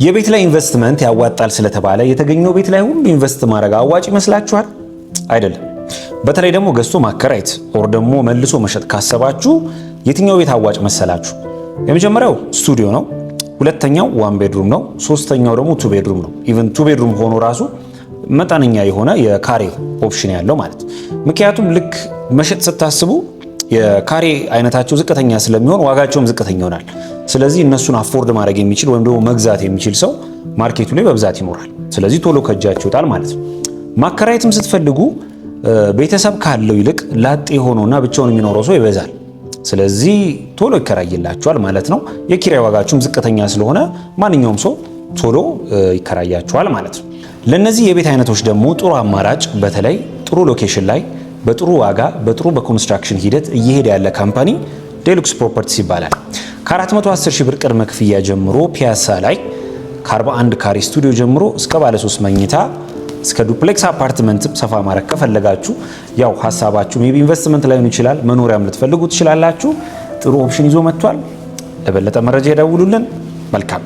የቤት ላይ ኢንቨስትመንት ያዋጣል ስለተባለ የተገኘው ቤት ላይ ሁሉ ኢንቨስት ማድረግ አዋጭ ይመስላችኋል? አይደለም። በተለይ ደግሞ ገዝቶ ማከራየት ኦር ደግሞ መልሶ መሸጥ ካሰባችሁ የትኛው ቤት አዋጭ መሰላችሁ? የመጀመሪያው ስቱዲዮ ነው። ሁለተኛው ዋን ቤድሩም ነው። ሶስተኛው ደግሞ ቱ ቤድሩም ነው። ኢቭን ቱ ቤድሩም ሆኖ ራሱ መጠነኛ የሆነ የካሬ ኦፕሽን ያለው ማለት። ምክንያቱም ልክ መሸጥ ስታስቡ የካሬ አይነታቸው ዝቅተኛ ስለሚሆን ዋጋቸውም ዝቅተኛ ይሆናል። ስለዚህ እነሱን አፎርድ ማድረግ የሚችል ወይም ደግሞ መግዛት የሚችል ሰው ማርኬቱ ላይ በብዛት ይኖራል። ስለዚህ ቶሎ ከእጃቸው ይወጣል ማለት ነው። ማከራየትም ስትፈልጉ ቤተሰብ ካለው ይልቅ ላጤ ሆኖና ብቻውን የሚኖረው ሰው ይበዛል። ስለዚህ ቶሎ ይከራይላቸዋል ማለት ነው። የኪራይ ዋጋቸውም ዝቅተኛ ስለሆነ ማንኛውም ሰው ቶሎ ይከራያቸዋል ማለት ነው። ለነዚህ የቤት አይነቶች ደግሞ ጥሩ አማራጭ በተለይ ጥሩ ሎኬሽን ላይ በጥሩ ዋጋ በጥሩ በኮንስትራክሽን ሂደት እየሄደ ያለ ካምፓኒ ዴሉክስ ፕሮፐርቲስ ይባላል። ከ410 ሺህ ብር ቅድመ ክፍያ ጀምሮ ፒያሳ ላይ ከ41 ካሬ ስቱዲዮ ጀምሮ እስከ ባለ 3 መኝታ እስከ ዱፕሌክስ አፓርትመንትም ሰፋ ማድረግ ከፈለጋችሁ ያው ሐሳባችሁ ሜቢ ኢንቨስትመንት ላይሆን ይችላል፣ መኖሪያም ልትፈልጉ ትችላላችሁ። ጥሩ ኦፕሽን ይዞ መጥቷል። ለበለጠ መረጃ ይደውሉልን። መልካም